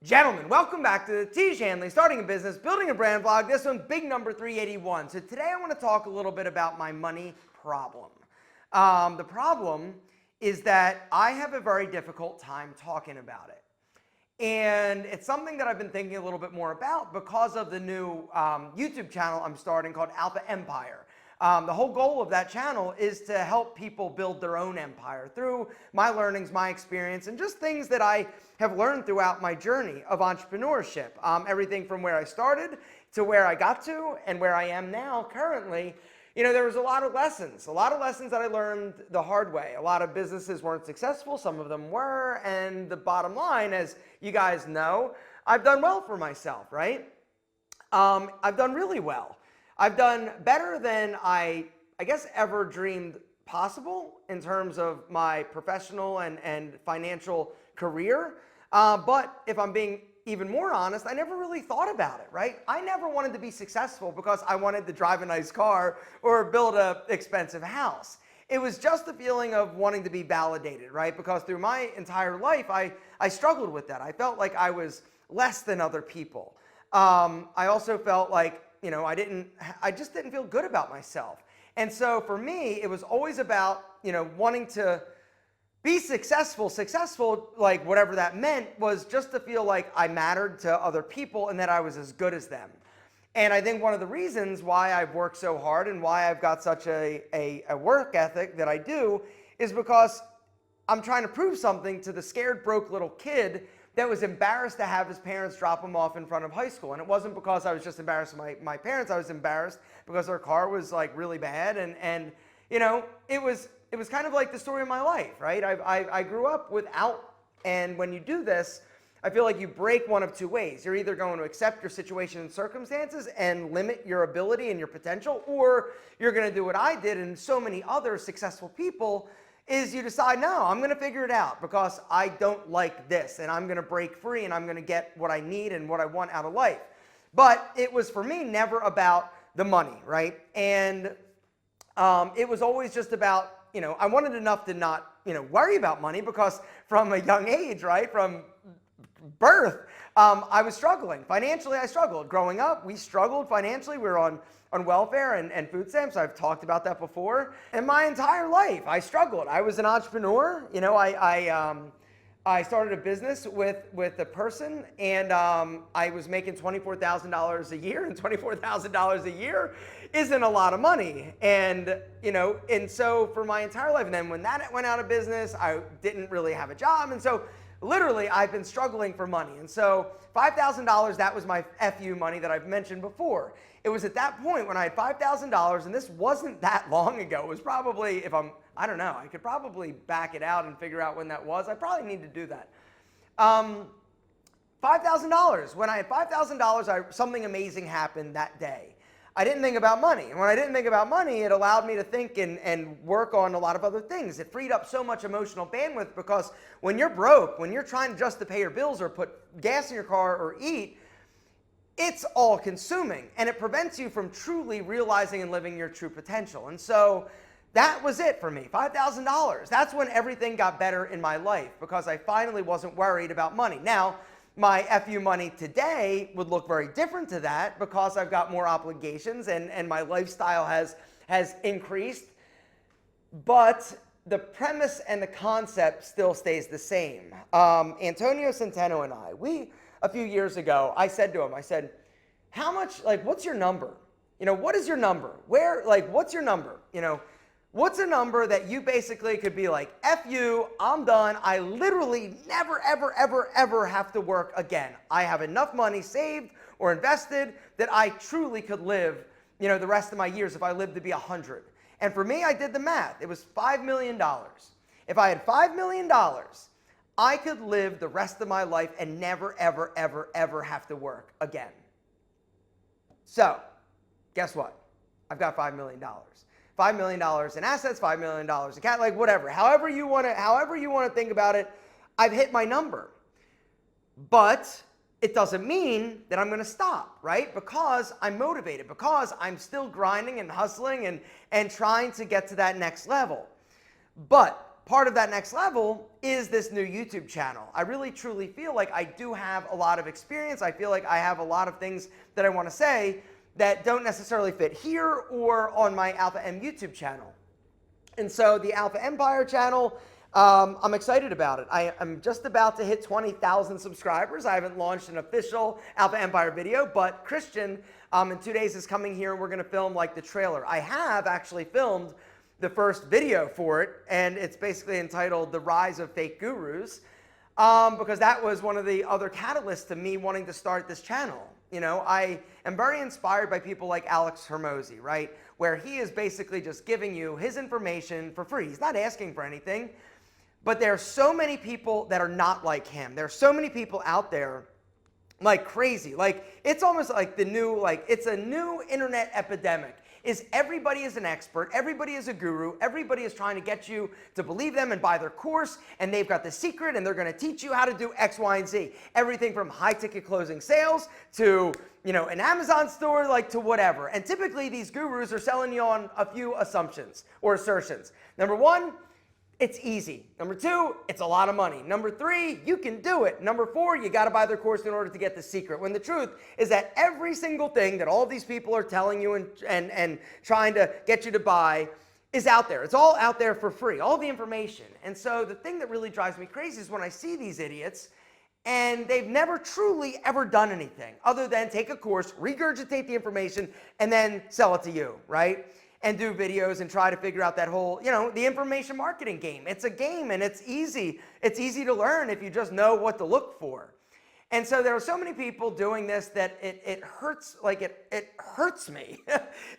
Gentlemen, welcome back to the Tiege Hanley, Starting a Business, Building a Brand vlog. This one, big number 381. So today I want to talk a little bit about my money problem. The problem is that I have a very difficult time talking about it. And it's something that I've been thinking a little bit more about because of the new YouTube channel I'm starting called Alpha Empire. The whole goal of that channel is to help people build their own empire through my learnings, my experience, and just things that I have learned throughout my journey of entrepreneurship. Everything from where I started to where I got to and where I am now currently. You know, there was a lot of lessons that I learned the hard way. A lot of businesses weren't successful, some of them were, and the bottom line, as you guys know, I've done well for myself, right? I've done really well. I've done better than I guess ever dreamed possible in terms of my professional and financial career. But if I'm being even more honest, I never really thought about it, right? I never wanted to be successful because I wanted to drive a nice car or build an expensive house. It was just the feeling of wanting to be validated, right? Because through my entire life, I struggled with that. I felt like I was less than other people. I also felt like, you know, I just didn't feel good about myself. And so for me, it was always about, you know, wanting to be successful, like whatever that meant, was just to feel like I mattered to other people and that I was as good as them. And I think one of the reasons why I've worked so hard and why I've got such a work ethic that I do is because I'm trying to prove something to the scared, broke little kid that was embarrassed to have his parents drop him off in front of high school. And it wasn't because I was just embarrassed of my parents. I was embarrassed because their car was like really bad. And you know, it was kind of like the story of my life, right? I grew up without, and when you do this, I feel like you break one of two ways. You're either going to accept your situation and circumstances and limit your ability and your potential, or you're going to do what I did and so many other successful people, is you decide, no, I'm going to figure it out because I don't like this, and I'm going to break free, and I'm going to get what I need and what I want out of life. But it was, for me, never about the money, right? And it was always just about, you know, I wanted enough to not, you know, worry about money because from a young age, right, from birth, I was struggling. Financially, I struggled. Growing up, we struggled financially. We were on welfare and food stamps. I've talked about that before. And my entire life, I struggled. I was an entrepreneur. You know, I started a business with a person, and I was making $24,000 a year, and $24,000 a year isn't a lot of money. And, you know, and so for my entire life, and then when that went out of business, I didn't really have a job. And so literally, I've been struggling for money. And so $5,000, that was my FU money that I've mentioned before. It was at that point when I had $5,000, and this wasn't that long ago. It was probably, I don't know, I could probably back it out and figure out when that was. I probably need to do that. $5,000. When I had $5,000, something amazing happened that day. I didn't think about money. And when I didn't think about money, it allowed me to think and work on a lot of other things. It freed up so much emotional bandwidth because when you're broke, when you're trying just to pay your bills or put gas in your car or eat, it's all consuming, and it prevents you from truly realizing and living your true potential. And so that was it for me, $5,000. That's when everything got better in my life because I finally wasn't worried about money. Now, my FU money today would look very different to that because I've got more obligations and my lifestyle has increased. But the premise and the concept still stays the same. Antonio Centeno and I, a few years ago, I said to him, I said, how much, like, what's your number? You know, what is your number? What's your number? You know, what's a number that you basically could be like, F you, I'm done. I literally never, ever, ever, ever have to work again. I have enough money saved or invested that I truly could live, you know, the rest of my years if I lived to be 100. And for me, I did the math. It was $5 million. If I had $5 million, I could live the rest of my life and never, ever, ever, ever have to work again. So, guess what? I've got $5 million. $5 million in assets, $5 million in cash, like whatever. However you want to think about it, I've hit my number. But it doesn't mean that I'm going to stop, right? Because I'm motivated, because I'm still grinding and hustling and trying to get to that next level. But part of that next level is this new YouTube channel. I really truly feel like I do have a lot of experience. I feel like I have a lot of things that I want to say that don't necessarily fit here or on my Alpha M YouTube channel. And so the Alpha Empire channel, I'm excited about it. I'm just about to hit 20,000 subscribers. I haven't launched an official Alpha Empire video, but Christian in 2 days is coming here and we're going to film like the trailer. I have actually filmed the first video for it, and it's basically entitled The Rise of Fake Gurus, because that was one of the other catalysts to me wanting to start this channel. You know, I am very inspired by people like Alex Hormozi, right? Where he is basically just giving you his information for free. He's not asking for anything, but there are so many people that are not like him. There are so many people out there like crazy. Like, it's almost like the new, like, it's a new internet epidemic. Is everybody is an expert, everybody is a guru, everybody is trying to get you to believe them and buy their course, and they've got the secret and they're going to teach you how to do X, Y, and Z. Everything from high ticket closing sales to, you know, an Amazon store, like, to whatever. And typically these gurus are selling you on a few assumptions or assertions. Number one, it's easy. Number two, it's a lot of money. Number three, you can do it. Number four, you got to buy their course in order to get the secret. When the truth is that every single thing that all of these people are telling you and trying to get you to buy is out there. It's all out there for free, all the information. And so the thing that really drives me crazy is when I see these idiots and they've never truly ever done anything other than take a course, regurgitate the information, and then sell it to you, right? And do videos and try to figure out that whole, you know, the information marketing game. It's a game and it's easy. It's easy to learn if you just know what to look for. And so there are so many people doing this that it hurts, like it hurts me.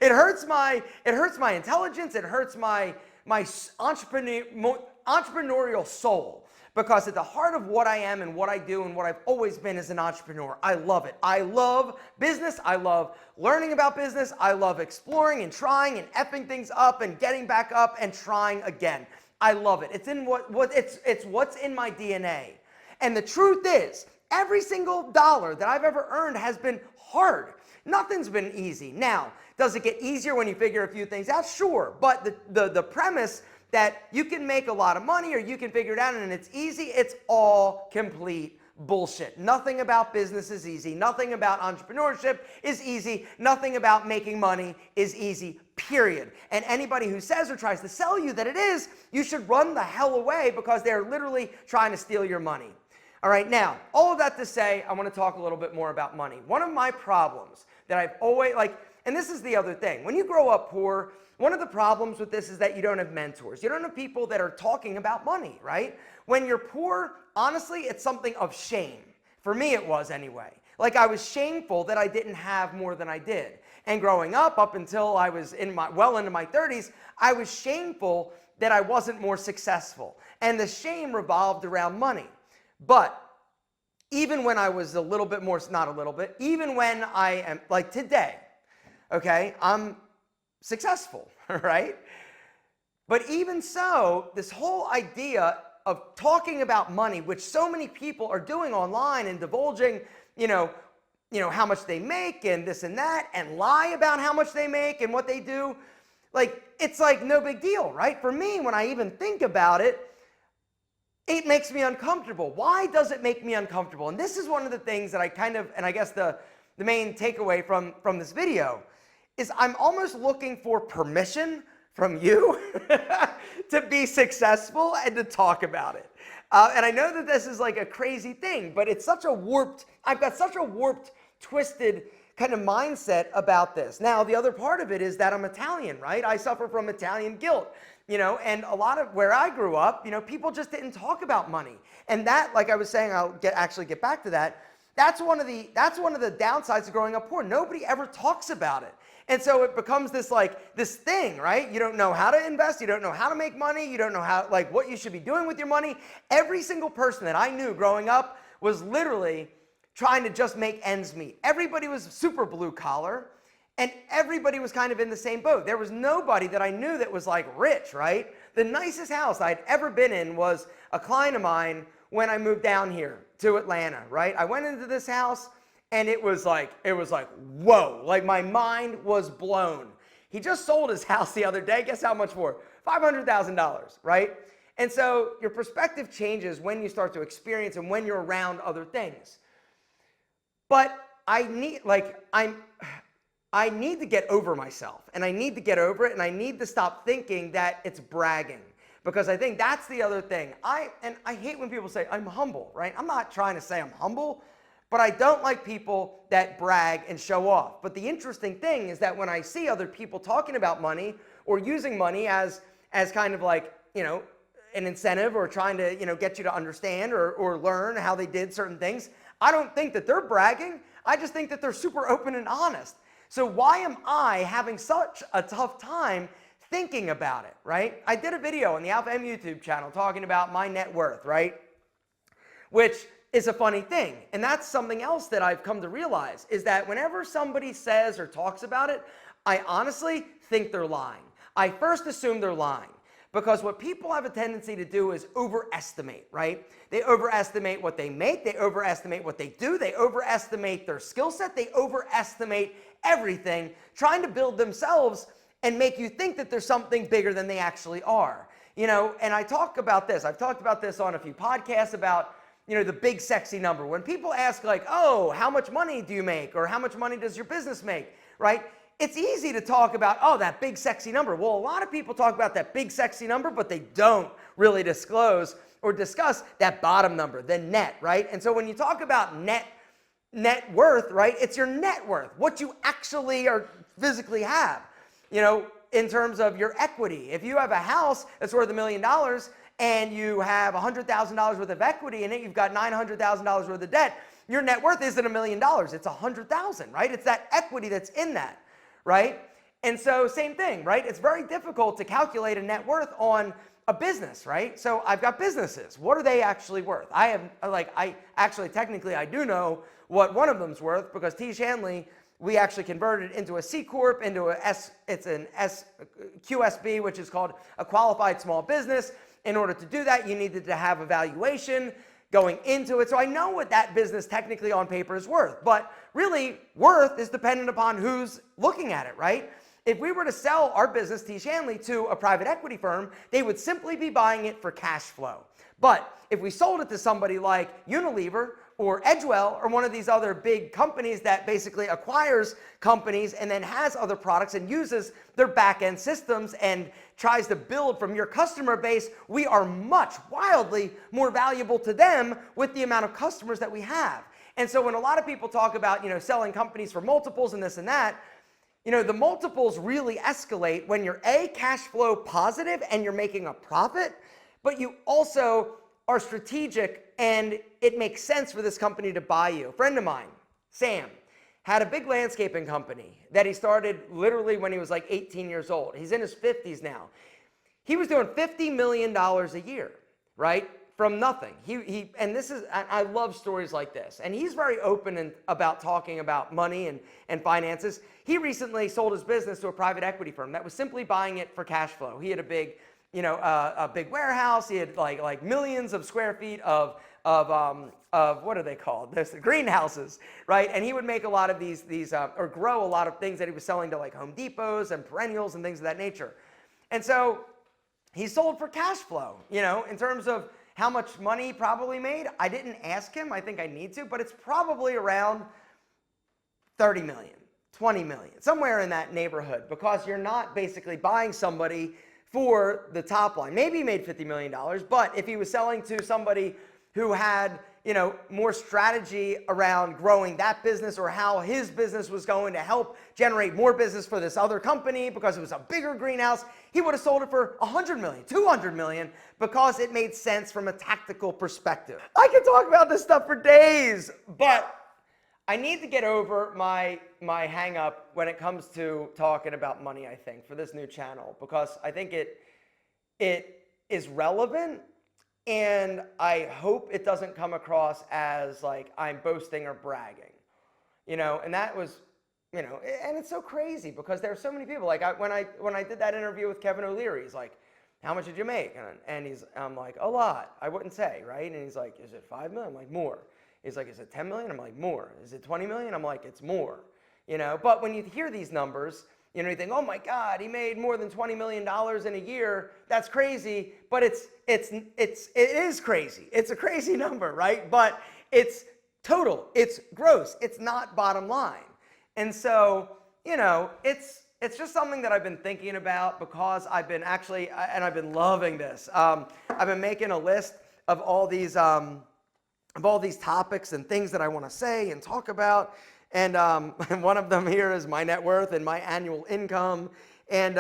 It hurts my intelligence. It hurts my entrepreneurial soul. Because at the heart of what I am and what I do and what I've always been is an entrepreneur. I love it. I love business. I love learning about business. I love exploring and trying and effing things up and getting back up and trying again. I love it. It's in it's what's in my DNA. And the truth is, every single dollar that I've ever earned has been hard. Nothing's been easy. Now, does it get easier when you figure a few things out? Sure. But the premise that you can make a lot of money or you can figure it out and it's easy, it's all complete bullshit. Nothing about business is easy. Nothing about entrepreneurship is easy. Nothing about making money is easy, period. And anybody who says or tries to sell you that it is, you should run the hell away because they're literally trying to steal your money. All right, now, all of that to say, I want to talk a little bit more about money. One of my problems that I've always, and this is the other thing. When you grow up poor, one of the problems with this is that you don't have mentors. You don't have people that are talking about money, right? When you're poor, honestly, it's something of shame. For me, it was anyway. Like, I was shameful that I didn't have more than I did. And growing up until I was well into my 30s, I was shameful that I wasn't more successful. And the shame revolved around money. But even when I was a little bit more, not a little bit, even when I am, like today, okay, I'm successful, right? But even so, this whole idea of talking about money, which so many people are doing online and divulging, you know, how much they make and this and that, and lie about how much they make and what they do, like, it's like no big deal, right? For me, when I even think about it, it makes me uncomfortable. Why does it make me uncomfortable? And this is one of the things that I kind of, and I guess the main takeaway from this video is I'm almost looking for permission from you to be successful and to talk about it. And I know that this is like a crazy thing, but it's such a warped, I've got such a warped, twisted kind of mindset about this. Now, the other part of it is that I'm Italian, right? I suffer from Italian guilt, you know, and a lot of where I grew up, you know, people just didn't talk about money. And that, like I was saying, I'll actually get back to that. That's one of the downsides of growing up poor. Nobody ever talks about it. And so it becomes this thing, right? You don't know how to invest. You don't know how to make money. You don't know how, like, what you should be doing with your money. Every single person that I knew growing up was literally trying to just make ends meet. Everybody was super blue collar and everybody was kind of in the same boat. There was nobody that I knew that was like rich, right? The nicest house I'd ever been in was a client of mine when I moved down here to Atlanta, right? I went into this house and it was like, whoa, like my mind was blown. He just sold his house the other day. Guess how much for? $500,000, right? And so your perspective changes when you start to experience and when you're around other things. But I need to get over myself, and I need to get over it, and I need to stop thinking that it's bragging, because I think that's the other thing. I hate when people say I'm humble, right? I'm not trying to say I'm humble, but I don't like people that brag and show off. But the interesting thing is that when I see other people talking about money or using money as kind of like, an incentive, or trying to, get you to understand or learn how they did certain things, I don't think that they're bragging. I just think that they're super open and honest. So why am I having such a tough time thinking about it, right? I did a video on the Alpha M YouTube channel talking about my net worth, right? Which is a funny thing. And that's something else that I've come to realize, is that whenever somebody says or talks about it, I honestly think they're lying. I first assume they're lying, because what people have a tendency to do is overestimate, right? They overestimate what they make, they overestimate what they do, they overestimate their skill set, they overestimate everything, trying to build themselves and make you think that there's something bigger than they actually are. And I talk about this. I've talked about this on a few podcasts about, the big sexy number. When people ask like, oh, how much money do you make? Or how much money does your business make, right? It's easy to talk about, oh, that big sexy number. Well, a lot of people talk about that big sexy number, but they don't really disclose or discuss that bottom number, the net, right? And so when you talk about net worth, right, it's your net worth, what you actually are physically have, in terms of your equity. If you have a house that's worth $1 million and you have $100,000 worth of equity in it, you've got $900,000 worth of debt, your net worth isn't $1 million, it's $100,000, right? It's that equity that's in that, right? And so same thing, right? It's very difficult to calculate a net worth on a business, right? So I've got businesses. What are they actually worth? I do know what one of them's worth, because Tiege Hanley, we actually converted into a C Corp, into QSB, which is called a qualified small business. In order to do that, you needed to have a valuation going into it. So I know what that business technically on paper is worth, but really worth is dependent upon who's looking at it, right? If we were to sell our business, Tiege Hanley, to a private equity firm, they would simply be buying it for cash flow. But if we sold it to somebody like Unilever or Edgewell or one of these other big companies that basically acquires companies and then has other products and uses their back-end systems and tries to build from your customer base, we are wildly more valuable to them with the amount of customers that we have. And so when a lot of people talk about, selling companies for multiples and this and that, the multiples really escalate when you're cash flow positive and you're making a profit, but you also are strategic and it makes sense for this company to buy you. A friend of mine, Sam, had a big landscaping company that he started literally when he was like 18 years old. He's in his 50s now. He was doing $50 million a year, right? From nothing. I love stories like this. And he's very open about talking about money and finances. He recently sold his business to a private equity firm that was simply buying it for cash flow. He had a big warehouse. He had like millions of square feet of what are they called? There's the greenhouses, right? And he would make a lot of these or grow a lot of things that he was selling to like Home Depots and perennials and things of that nature. And so he sold for cash flow, in terms of how much money he probably made. I didn't ask him. I think I need to, but it's probably around 30 million, 20 million, somewhere in that neighborhood, because you're not basically buying somebody for the top line. Maybe he made $50 million, but if he was selling to somebody who had, more strategy around growing that business, or how his business was going to help generate more business for this other company because it was a bigger greenhouse, he would have sold it for 100 million, 200 million, because it made sense from a tactical perspective. I could talk about this stuff for days, but I need to get over my hang up when it comes to talking about money, I think, for this new channel, because I think it is relevant, and I hope it doesn't come across as like I'm boasting or bragging, and that was, and it's so crazy because there are so many people, like when I did that interview with Kevin O'Leary, he's like, how much did you make? And I'm like, a lot. I wouldn't say, right? And he's like, is it 5 million? I'm like, more. He's like, is it 10 million? I'm like, more. Is it 20 million? I'm like, it's more. But when you hear these numbers, You know, you think, oh my God, he made more than $20 million in a year. That's crazy, but it is crazy. It's a crazy number, right? But it's total, it's gross, it's not bottom line. And so, you know, it's just something that I've been thinking about because I've been actually, and I've been loving this. I've been making a list of all these topics and things that I want to say and talk about. And one of them here is my net worth and my annual income and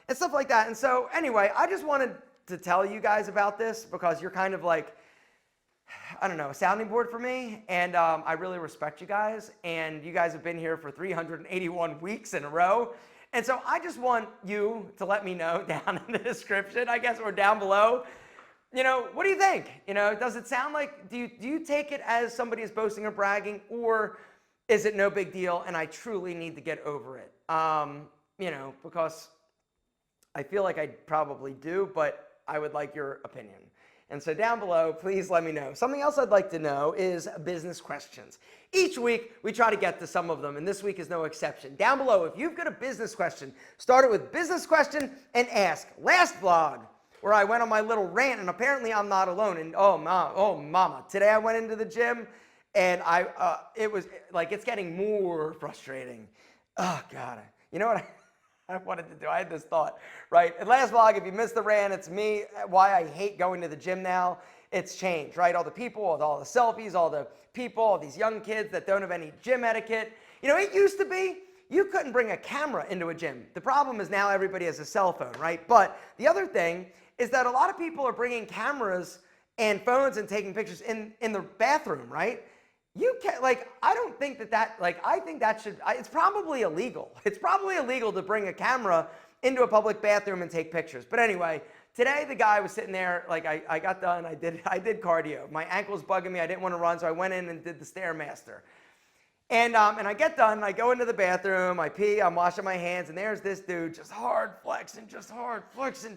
stuff like that. And so anyway, I just wanted to tell you guys about this because you're kind of like, I don't know, a sounding board for me. And I really respect you guys. And you guys have been here for 381 weeks in a row. And so I just want you to let me know down in the description, I guess, or down below. You know, what do you think? You know, does it sound like, do you take it as somebody is boasting or bragging, or is it no big deal and I truly need to get over it? You know, because I feel like I probably do, but I would like your opinion. And so down below, please let me know. Something else I'd like to know is business questions. Each week, we try to get to some of them, and this week is no exception. Down below, if you've got a business question, start it with business question and ask. Last vlog, where I went on my little rant, and apparently I'm not alone. And oh mama, today I went into the gym, and it was like, it's getting more frustrating. Oh God, you know what I wanted to do? I had this thought, right? And last vlog, if you missed the rant, it's me, why I hate going to the gym now. It's changed, right? All the people, all the selfies, all the people, all these young kids that don't have any gym etiquette. You know, it used to be, you couldn't bring a camera into a gym. The problem is now everybody has a cell phone, right? But the other thing is that a lot of people are bringing cameras and phones and taking pictures in the bathroom, right? You can't, like, I don't think I think that should, it's probably illegal. It's probably illegal to bring a camera into a public bathroom and take pictures. But anyway, today the guy was sitting there, like I got done, I did cardio. My ankle's bugging me, I didn't want to run, so I went in and did the Stairmaster. And I get done, and I go into the bathroom, I pee, I'm washing my hands, and there's this dude just hard flexing,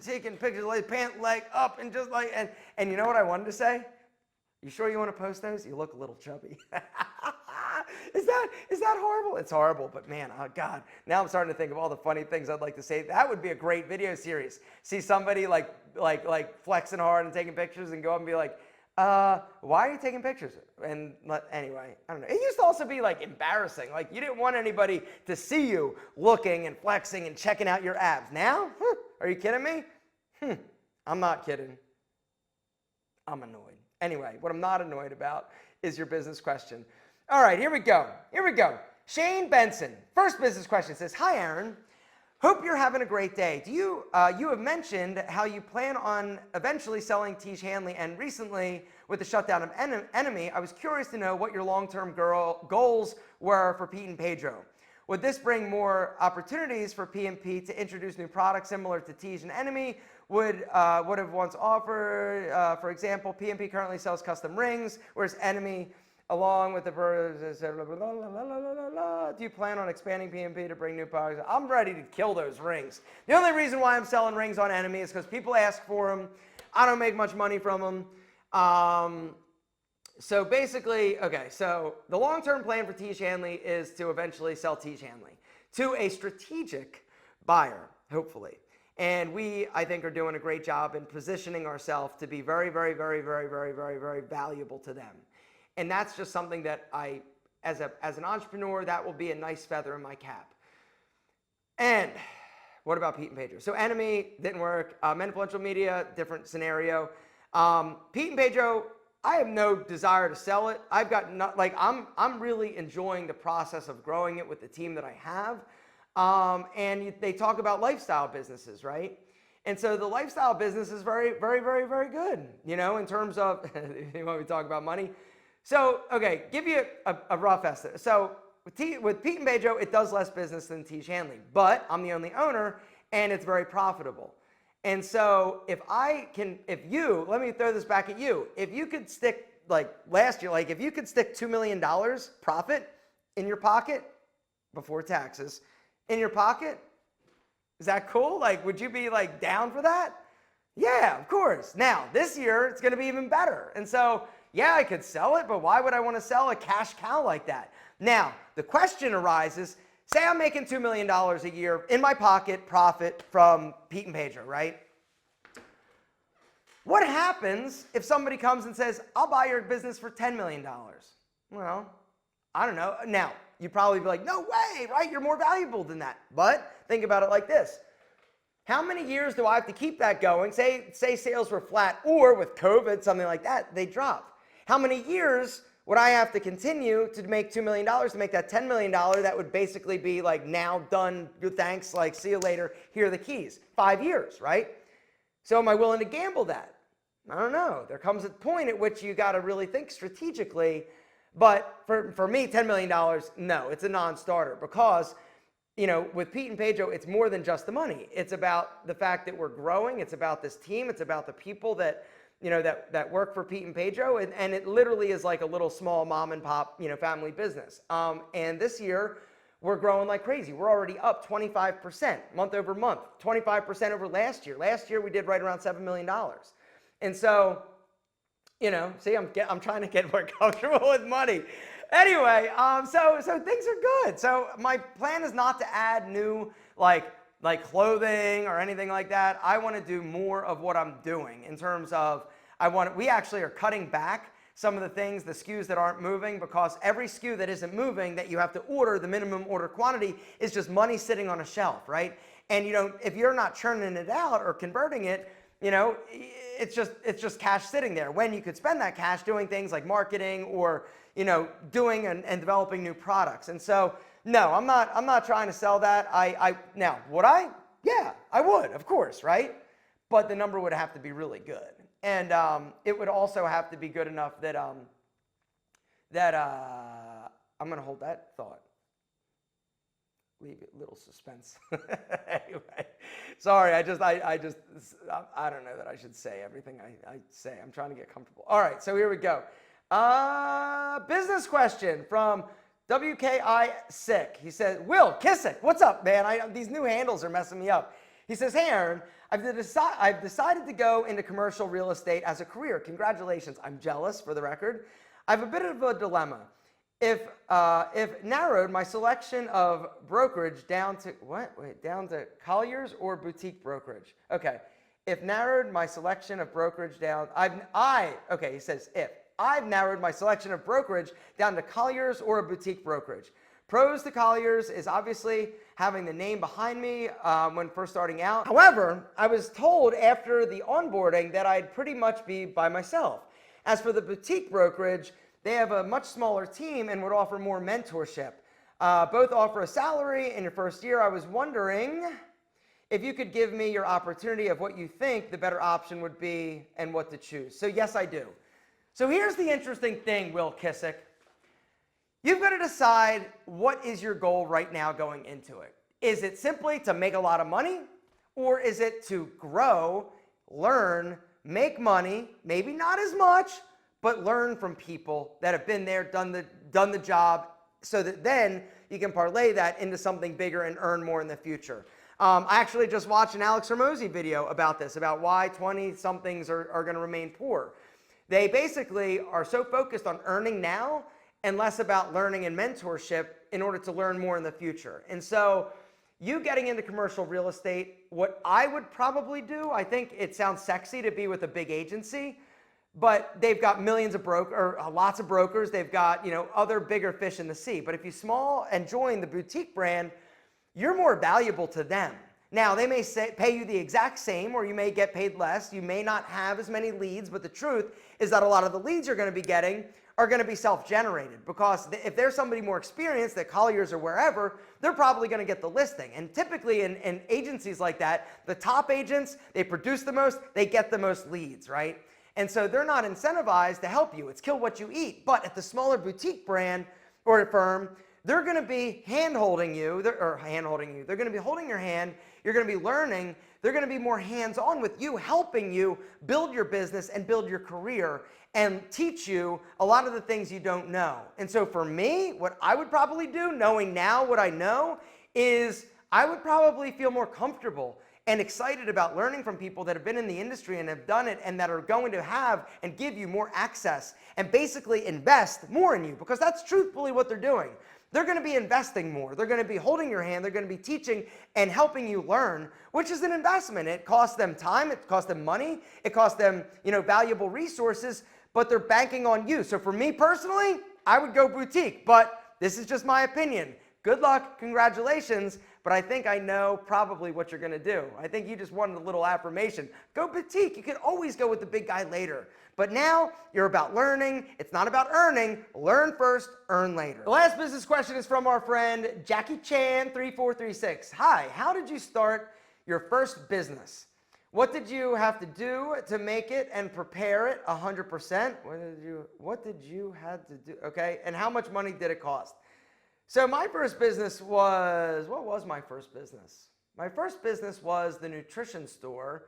taking pictures, like pant leg up, and just like, and you know what I wanted to say? You sure you want to post those? You look a little chubby. Is that horrible? It's horrible, but man, oh God. Now I'm starting to think of all the funny things I'd like to say. That would be a great video series. See somebody like flexing hard and taking pictures and go up and be like, why are you taking pictures? And anyway, I don't know. It used to also be like embarrassing. Like you didn't want anybody to see you looking and flexing and checking out your abs. Now? Are you kidding me? I'm not kidding. I'm annoyed. Anyway, what I'm not annoyed about is your business question. All right, here we go. Shane Benson, first business question says, hi Aaron, hope you're having a great day. You have mentioned how you plan on eventually selling Tiege Hanley, and recently with the shutdown of Enemy, I was curious to know what your long-term goals were for Pete and Pedro. Would this bring more opportunities for P&P to introduce new products similar to Tiege and Enemy? Would have once offered, for example, P&P currently sells custom rings, whereas Enemy, along with the do you plan on expanding P&P to bring new products? I'm ready to kill those rings. The only reason why I'm selling rings on Enemy is because people ask for them. I don't make much money from them. So basically, okay, so the long-term plan for Tiege Hanley is to eventually sell Tiege Hanley to a strategic buyer, hopefully. And we, I think, are doing a great job in positioning ourselves to be very, very, very, very, very, very, very valuable to them. And that's just something that I, as an entrepreneur, that will be a nice feather in my cap. And what about Pete and Pedro? So Enemy didn't work. Influential Media, different scenario. Pete and Pedro, I have no desire to sell it. I've got I'm really enjoying the process of growing it with the team that I have. And they talk about lifestyle businesses, right? And so the lifestyle business is very, very, very, very good, you know, in terms of, when we talk about money. So, okay, give you a rough estimate. So with Pete and Pedro, it does less business than Tiege Hanley, but I'm the only owner and it's very profitable. And so let me throw this back at you. If you could stick, like last year, if you could stick $2 million profit in your pocket before taxes, in your pocket, is that cool? Would you be down for that? Yeah, of course. Now, this year, it's going to be even better. And so, yeah, I could sell it, but why would I want to sell a cash cow like that? Now, the question arises, say I'm making $2 million a year in my pocket profit from Pete and Pedro, right? What happens if somebody comes and says, I'll buy your business for $10 million? Well, I don't know. Now, you'd probably be like, no way, right? You're more valuable than that. But think about it like this. How many years do I have to keep that going? Say sales were flat, or with COVID, something like that, they drop. How many years would I have to continue to make $2 million to make that $10 million? That would basically be like, now done, good, thanks, like, see you later, here are the keys. 5 years, right? So am I willing to gamble that? I don't know. There comes a point at which you got to really think strategically. But for me, $10 million, no, it's a non-starter, because with Pete and Pedro, it's more than just the money. It's about the fact that we're growing. It's about this team. It's about the people that work for Pete and Pedro. And it literally is like a little small mom and pop, family business. And this year, we're growing like crazy. We're already up 25% month over month, 25% over last year. Last year, we did right around $7 million. And so, see, I'm trying to get more comfortable with money. Anyway, so things are good. So my plan is not to add new like clothing or anything like that. I want to do more of what I'm doing in terms of we actually are cutting back some of the things, the SKUs that aren't moving, because every SKU that isn't moving that you have to order, the minimum order quantity is just money sitting on a shelf, right? And if you're not churning it out or converting it, it's just cash sitting there, when you could spend that cash doing things like marketing or doing and developing new products. And so, no, I'm not trying to sell that. Now, would I? Yeah, I would, of course, right? But the number would have to be really good, and it would also have to be good enough that I'm gonna hold that thought. Leave it a little suspense. Anyway, sorry, I don't know that I should say everything I say. I'm trying to get comfortable. All right, so here we go. Business question from WKI Sick. He says, Will Kissick, what's up, man? These new handles are messing me up. He says, hey, Aaron, I've decided to go into commercial real estate as a career. Congratulations. I'm jealous, for the record. I have a bit of a dilemma. If narrowed my selection of brokerage down to Colliers or boutique brokerage. Okay. If narrowed my selection of brokerage down, he says if I've narrowed my selection of brokerage down to Colliers or a boutique brokerage. Pros to Colliers is obviously having the name behind me when first starting out. However, I was told after the onboarding that I'd pretty much be by myself. As for the boutique brokerage, they have a much smaller team and would offer more mentorship. Both offer a salary in your first year. I was wondering if you could give me your opportunity of what you think the better option would be and what to choose. So yes, I do. So here's the interesting thing, Will Kissick. You've got to decide what is your goal right now going into it. Is it simply to make a lot of money, or is it to grow, learn, make money, maybe not as much, but learn from people that have been there, done the job, so that then you can parlay that into something bigger and earn more in the future. I actually just watched an Alex Hormozi video about this, about why 20-somethings are going to remain poor. They basically are so focused on earning now and less about learning and mentorship in order to learn more in the future. And so you getting into commercial real estate, what I would probably do, I think it sounds sexy to be with a big agency, but they've got lots of brokers. They've got, other bigger fish in the sea. But if you small and join the boutique brand, you're more valuable to them. Now, they may pay you the exact same, or you may get paid less. You may not have as many leads, but the truth is that a lot of the leads you're going to be getting are going to be self-generated, because if there's somebody more experienced at Colliers or wherever, they're probably going to get the listing. And typically in agencies like that, the top agents, they produce the most, they get the most leads, right? And so they're not incentivized to help you. It's kill what you eat. But at the smaller boutique brand or firm, they're going to be hand-holding you. They're going to be holding your hand. You're going to be learning. They're going to be more hands-on with you, helping you build your business and build your career and teach you a lot of the things you don't know. And so for me, what I would probably do, knowing now what I know, is I would probably feel more comfortable and excited about learning from people that have been in the industry and have done it, and that are going to have and give you more access and basically invest more in you, because that's truthfully what they're doing. they're going to be investing more. They're going to be holding your hand. They're going to be teaching and helping you learn, which is an investment. It costs them time. It costs them money. It costs them, valuable resources, but they're banking on you. So for me personally, I would go boutique, but this is just my opinion. Good luck, congratulations, but I think I know probably what you're gonna do. I think you just wanted a little affirmation. Go boutique, you can always go with the big guy later. But now you're about learning, it's not about earning. Learn first, earn later. The last business question is from our friend Jackie Chan 3436. Hi, how did you start your first business? What did you have to do to make it and prepare it 100%? What did you have to do? Okay, and how much money did it cost? So my first business was, what was my first business? My first business was the nutrition store.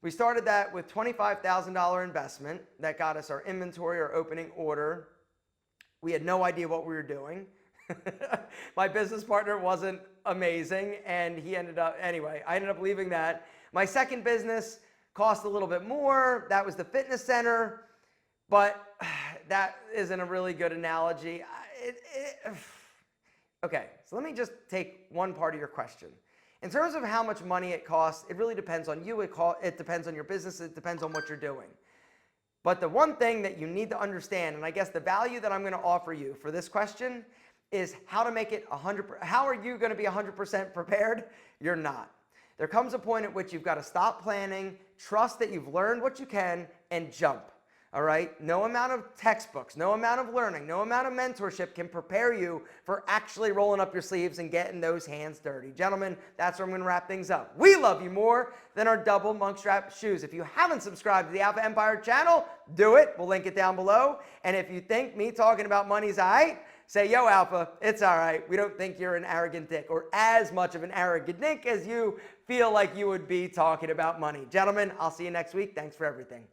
We started that with $25,000 investment. That got us our inventory, our opening order. We had no idea what we were doing. My business partner wasn't amazing, and I ended up leaving that. My second business cost a little bit more. That was the fitness center, but that isn't a really good analogy. Okay, so let me just take one part of your question. In terms of how much money it costs, it really depends on you. It depends on your business. It depends on what you're doing. But the one thing that you need to understand, and I guess the value that I'm going to offer you for this question, is how to make it 100%. How are you going to be 100% prepared? You're not. There comes a point at which you've got to stop planning, trust that you've learned what you can, and jump. All right? No amount of textbooks, no amount of learning, no amount of mentorship can prepare you for actually rolling up your sleeves and getting those hands dirty. Gentlemen, that's where I'm going to wrap things up. We love you more than our double monk strap shoes. If you haven't subscribed to the Alpha Empire channel, do it. We'll link it down below. And if you think me talking about money is all right, say, yo, Alpha, it's all right. We don't think you're an arrogant dick, or as much of an arrogant dick as you feel like you would be talking about money. Gentlemen, I'll see you next week. Thanks for everything.